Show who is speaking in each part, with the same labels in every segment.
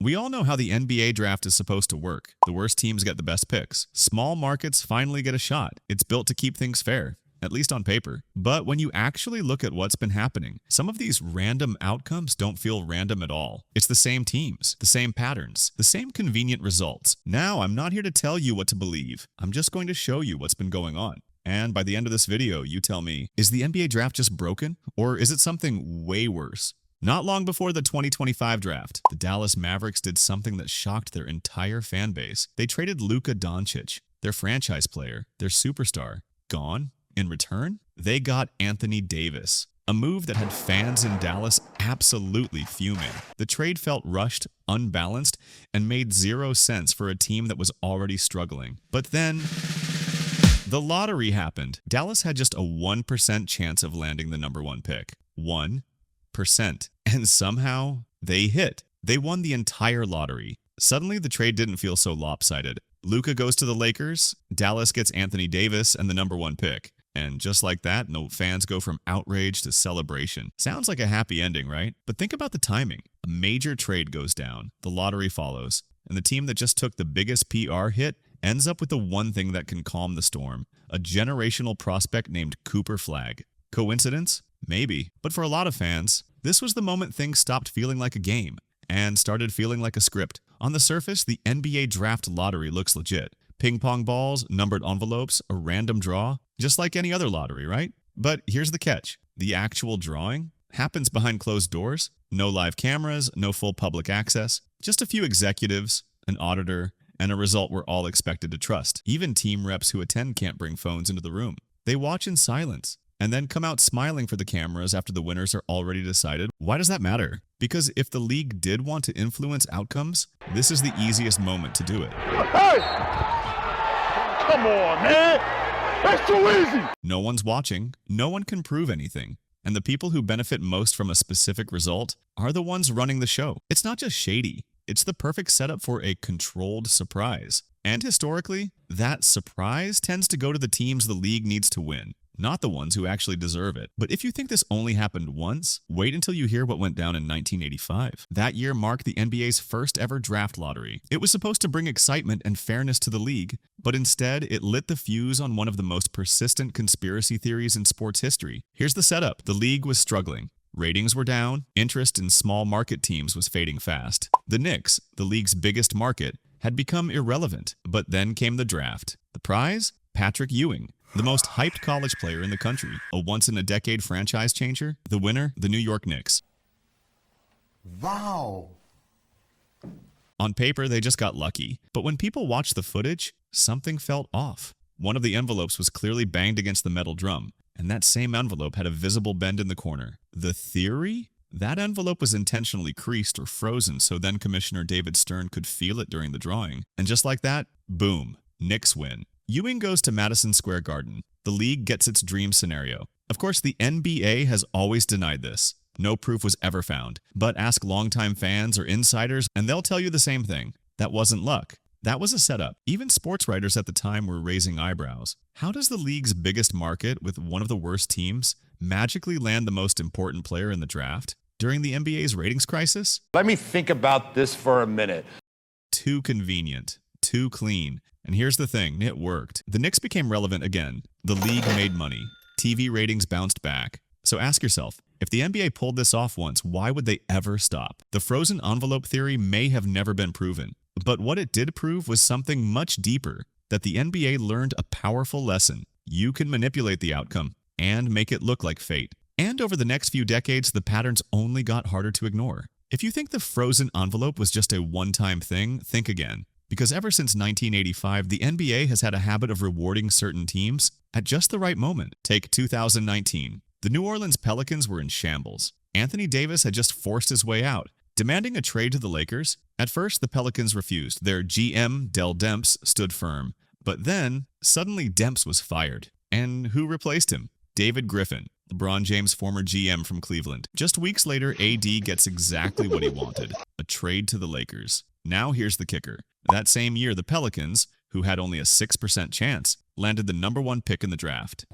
Speaker 1: We all know how the NBA draft is supposed to work. The worst teams get the best picks. Small markets finally get a shot. It's built to keep things fair, at least on paper. But when you actually look at what's been happening, some of these random outcomes don't feel random at all. It's the same teams, the same patterns, the same convenient results. Now, I'm not here to tell you what to believe. I'm just going to show you what's been going on. And by the end of this video, you tell me, is the NBA draft just broken? Or is it something way worse? Not long before the 2025 draft, the Dallas Mavericks did something that shocked their entire fan base. They traded Luka Doncic, their franchise player, their superstar, gone. In return, they got Anthony Davis, a move that had fans in Dallas absolutely fuming. The trade felt rushed, unbalanced, and made zero sense for a team that was already struggling. But then the lottery happened. Dallas had just a 1% chance of landing the #1 pick. 1%. And somehow they hit. They won the entire lottery. Suddenly, the trade didn't feel so lopsided. Luka goes to the Lakers, Dallas gets Anthony Davis and the #1 pick. And just like that, no fans go from outrage to celebration. Sounds like a happy ending, right? But think about the timing. A major trade goes down, the lottery follows, and the team that just took the biggest PR hit ends up with the one thing that can calm the storm, a generational prospect named Cooper Flagg. Coincidence? Maybe. But for a lot of fans, this was the moment things stopped feeling like a game and started feeling like a script. On the surface, the NBA draft lottery looks legit. Ping pong balls, numbered envelopes, a random draw, just like any other lottery, right? But here's the catch. The actual drawing happens behind closed doors. No live cameras, no full public access, just a few executives, an auditor, and a result we're all expected to trust. Even team reps who attend can't bring phones into the room. They watch in silence and then come out smiling for the cameras after the winners are already decided. Why does that matter? Because if the league did want to influence outcomes, this is the easiest moment to do it.
Speaker 2: Hey! Come on, man! That's too easy!
Speaker 1: No one's watching, no one can prove anything, and the people who benefit most from a specific result are the ones running the show. It's not just shady, it's the perfect setup for a controlled surprise. And historically, that surprise tends to go to the teams the league needs to win, not the ones who actually deserve it. But if you think this only happened once, wait until you hear what went down in 1985. That year marked the NBA's first ever draft lottery. It was supposed to bring excitement and fairness to the league, but instead it lit the fuse on one of the most persistent conspiracy theories in sports history. Here's the setup. The league was struggling. Ratings were down, interest in small market teams was fading fast. The Knicks, the league's biggest market, had become irrelevant. But then came the draft. The prize? Patrick Ewing, the most hyped college player in the country, a once-in-a-decade franchise changer. The winner, the New York Knicks.
Speaker 3: Wow.
Speaker 1: On paper, they just got lucky. But when people watched the footage, something felt off. One of the envelopes was clearly banged against the metal drum, and that same envelope had a visible bend in the corner. The theory? That envelope was intentionally creased or frozen so then Commissioner David Stern could feel it during the drawing. And just like that, boom, Knicks win. Ewing goes to Madison Square Garden. The league gets its dream scenario. Of course, the NBA has always denied this. No proof was ever found. But ask longtime fans or insiders, and they'll tell you the same thing. That wasn't luck. That was a setup. Even sports writers at the time were raising eyebrows. How does the league's biggest market, with one of the worst teams, magically land the most important player in the draft during the NBA's ratings crisis?
Speaker 3: Let me think about this for a minute.
Speaker 1: Too convenient. Too clean. And here's the thing, it worked. The Knicks became relevant again. The league made money. TV ratings bounced back. So ask yourself, if the NBA pulled this off once, why would they ever stop? The frozen envelope theory may have never been proven. But what it did prove was something much deeper, that the NBA learned a powerful lesson. You can manipulate the outcome and make it look like fate. And over the next few decades, the patterns only got harder to ignore. If you think the frozen envelope was just a one-time thing, think again. Because ever since 1985, the NBA has had a habit of rewarding certain teams at just the right moment. Take 2019. The New Orleans Pelicans were in shambles. Anthony Davis had just forced his way out, demanding a trade to the Lakers. At first, the Pelicans refused. Their GM, Dell Demps, stood firm. But then, suddenly Demps was fired. And who replaced him? David Griffin, LeBron James' former GM from Cleveland. Just weeks later, AD gets exactly what he wanted, a trade to the Lakers. Now here's the kicker. That same year, the Pelicans, who had only a 6% chance, landed the #1 pick in the draft.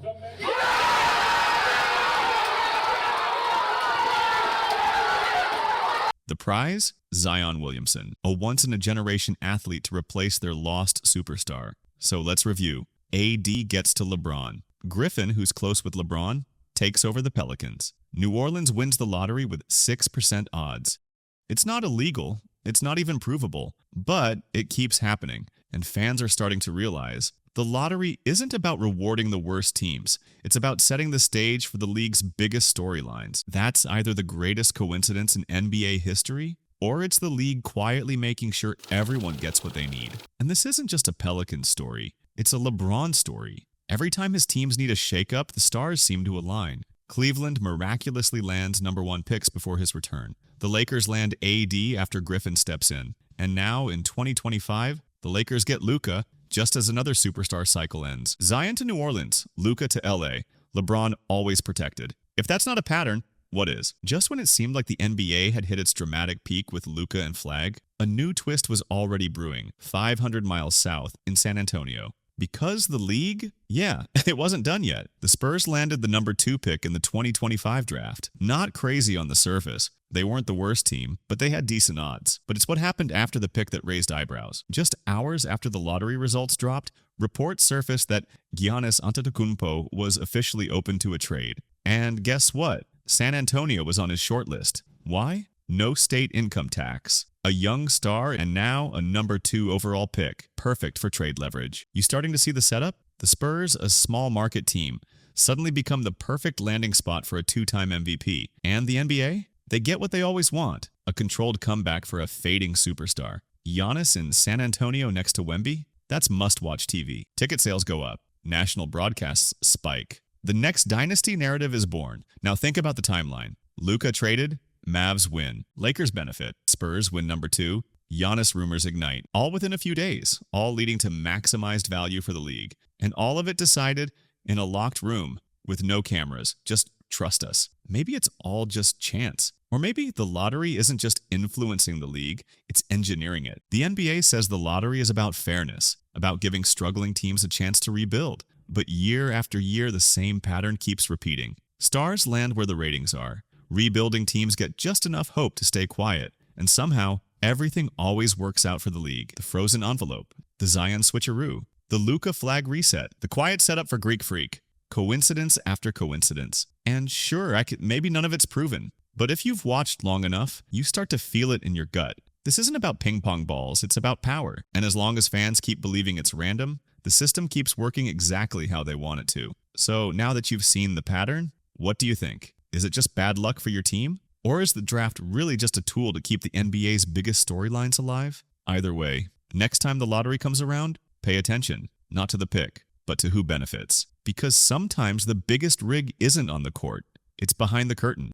Speaker 1: The prize? Zion Williamson, a once-in-a-generation athlete to replace their lost superstar. So let's review. AD gets to LeBron. Griffin, who's close with LeBron, takes over the Pelicans. New Orleans wins the lottery with 6% odds. It's not illegal, it's not even provable, but it keeps happening, and fans are starting to realize the lottery isn't about rewarding the worst teams. It's about setting the stage for the league's biggest storylines. That's either the greatest coincidence in NBA history, or it's the league quietly making sure everyone gets what they need. And this isn't just a Pelicans story, it's a LeBron story. Every time his teams need a shakeup, the stars seem to align. Cleveland miraculously lands #1 picks before his return. The Lakers land AD after Griffin steps in. And now, in 2025, the Lakers get Luka, just as another superstar cycle ends. Zion to New Orleans, Luka to LA, LeBron always protected. If that's not a pattern, what is? Just when it seemed like the NBA had hit its dramatic peak with Luka and Flag, a new twist was already brewing, 500 miles south in San Antonio. Because the league? Yeah, it wasn't done yet. The Spurs landed the #2 pick in the 2025 draft. Not crazy on the surface. They weren't the worst team, but they had decent odds. But it's what happened after the pick that raised eyebrows. Just hours after the lottery results dropped, reports surfaced that Giannis Antetokounmpo was officially open to a trade. And guess what? San Antonio was on his short list. Why? No state income tax. A young star and now a #2 overall pick. Perfect for trade leverage. You starting to see the setup? The Spurs, a small market team, suddenly become the perfect landing spot for a 2-time MVP. And the NBA? They get what they always want. A controlled comeback for a fading superstar. Giannis in San Antonio next to Wemby? That's must-watch TV. Ticket sales go up. National broadcasts spike. The next dynasty narrative is born. Now think about the timeline. Luka traded, Mavs win. Lakers benefit. Spurs win #2. Giannis rumors ignite. All within a few days. All leading to maximized value for the league. And all of it decided in a locked room with no cameras. Just trust us. Maybe it's all just chance. Or maybe the lottery isn't just influencing the league, it's engineering it. The NBA says the lottery is about fairness, about giving struggling teams a chance to rebuild. But year after year, the same pattern keeps repeating. Stars land where the ratings are. Rebuilding teams get just enough hope to stay quiet, and somehow, everything always works out for the league. The frozen envelope, the Zion switcheroo, the Luka Flag reset, the quiet setup for Greek Freak. Coincidence after coincidence. And sure, maybe none of it's proven, but if you've watched long enough, you start to feel it in your gut. This isn't about ping pong balls, it's about power. And as long as fans keep believing it's random, the system keeps working exactly how they want it to. So now that you've seen the pattern, what do you think? Is it just bad luck for your team? Or is the draft really just a tool to keep the NBA's biggest storylines alive? Either way, next time the lottery comes around, pay attention, not to the pick, but to who benefits. Because sometimes the biggest rig isn't on the court, it's behind the curtain.